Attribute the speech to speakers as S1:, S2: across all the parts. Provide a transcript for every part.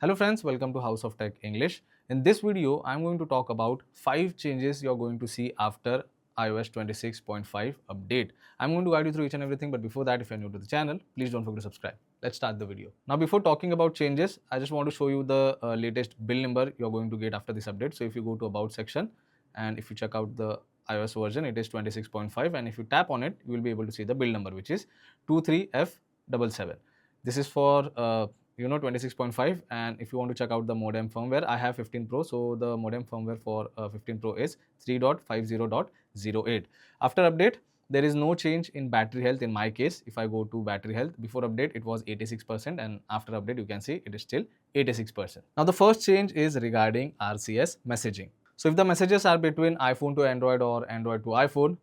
S1: Hello friends, welcome to House of Tech English. In this video, I'm going to talk about 5 changes you're going to see after iOS 26.5 update. I'm going to guide you through each and everything, but before that, if you're new to the channel, please don't forget to subscribe. Let's start the video. Now, before talking about changes, I just want to show you the latest bill number you're going to get after this update. So if you go to About section and if you check out the iOS version, it is 26.5, and if you tap on it, you will be able to see the bill number, which is 23F77. This is for 26.5, and if you want to check out the modem firmware, I have 15 Pro, so the modem firmware for 15 Pro is 3.50.08. After update, there is no change in battery health in my case. If I go to battery health, before update it was 86%, and after update you can see it is still 86%. Now the first change is regarding RCS messaging. So if the messages are between iPhone to Android or Android to iPhone,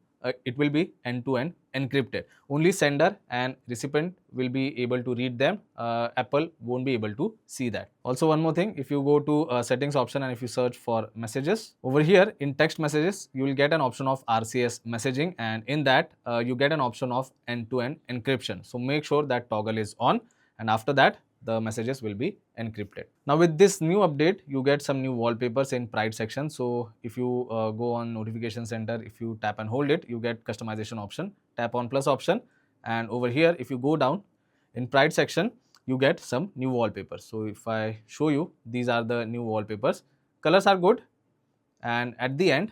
S1: it will be end-to-end encrypted. Only sender and recipient will be able to read them. Apple won't be able to see that. Also, one more thing, if you go to settings option and if you search for messages, over here in text messages, you will get an option of RCS messaging, and in that you get an option of end-to-end encryption. So make sure that toggle is on, and after that the messages will be encrypted. Now with this new update, you get some new wallpapers in Pride section. So if you go on notification center, if you tap and hold it, you get customization option, tap on plus option, and over here if you go down in Pride section, you get some new wallpapers. So if I show you, these are the new wallpapers. Colors are good, and at the end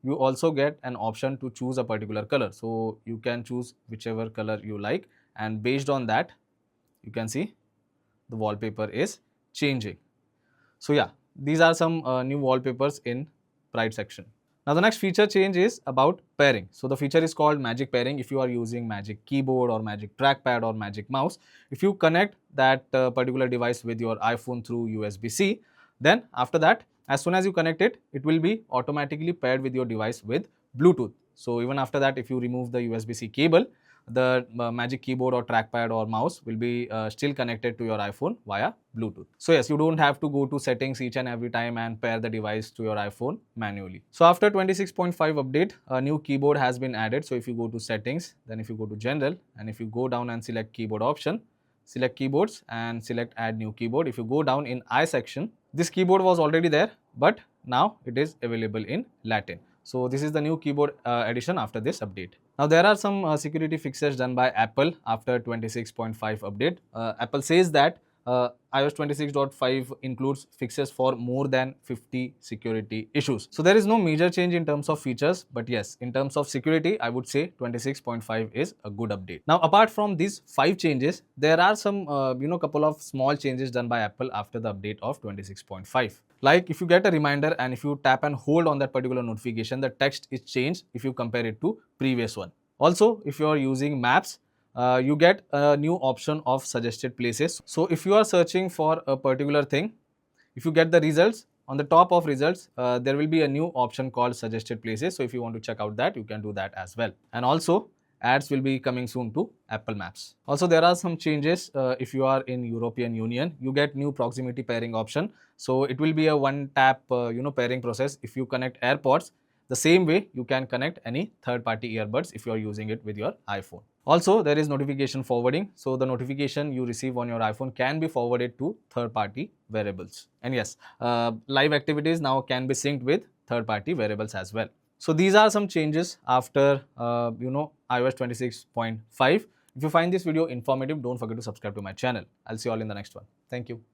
S1: you also get an option to choose a particular color. So you can choose whichever color you like, and based on that you can see the wallpaper is changing. So yeah, these are some new wallpapers in Pride section. Now the next feature change is about pairing. So the feature is called Magic Pairing. If you are using Magic Keyboard or Magic Trackpad or Magic Mouse, if you connect that particular device with your iPhone through USB-C, then after that, as soon as you connect it, it will be automatically paired with your device with Bluetooth. So even after that, if you remove the USB-C cable, the Magic Keyboard or trackpad or mouse will be still connected to your iPhone via Bluetooth. So yes, you don't have to go to settings each and every time and pair the device to your iPhone manually. So after 26.5 update, a new keyboard has been added. So if you go to settings, then if you go to general, and if you go down and select keyboard option, select keyboards and select add new keyboard. If you go down in I section, this keyboard was already there, but now it is available in Latin. So this is the new keyboard addition after this update. Now there are some security fixes done by Apple after 26.5 update. Apple says that iOS 26.5 includes fixes for more than 50 security issues. So there is no major change in terms of features, but yes, in terms of security, I would say 26.5 is a good update. Now apart from these 5 changes, there are some couple of small changes done by Apple after the update of 26.5. Like if you get a reminder and if you tap and hold on that particular notification, the text is changed if you compare it to previous one. Also, if you are using maps, you get a new option of suggested places. So if you are searching for a particular thing, if you get the results, on the top of results, there will be a new option called suggested places. So if you want to check out that, you can do that as well. And also, ads will be coming soon to Apple Maps. Also, there are some changes. If you are in European Union, you get new proximity pairing option. So it will be a one tap pairing process. If you connect AirPods, the same way you can connect any third party earbuds if you are using it with your iPhone. Also, there is notification forwarding. So the notification you receive on your iPhone can be forwarded to third party wearables. And yes, live activities now can be synced with third party wearables as well. So these are some changes after iOS 26.5. If you find this video informative, don't forget to subscribe to my channel. I'll see you all in the next one. Thank you.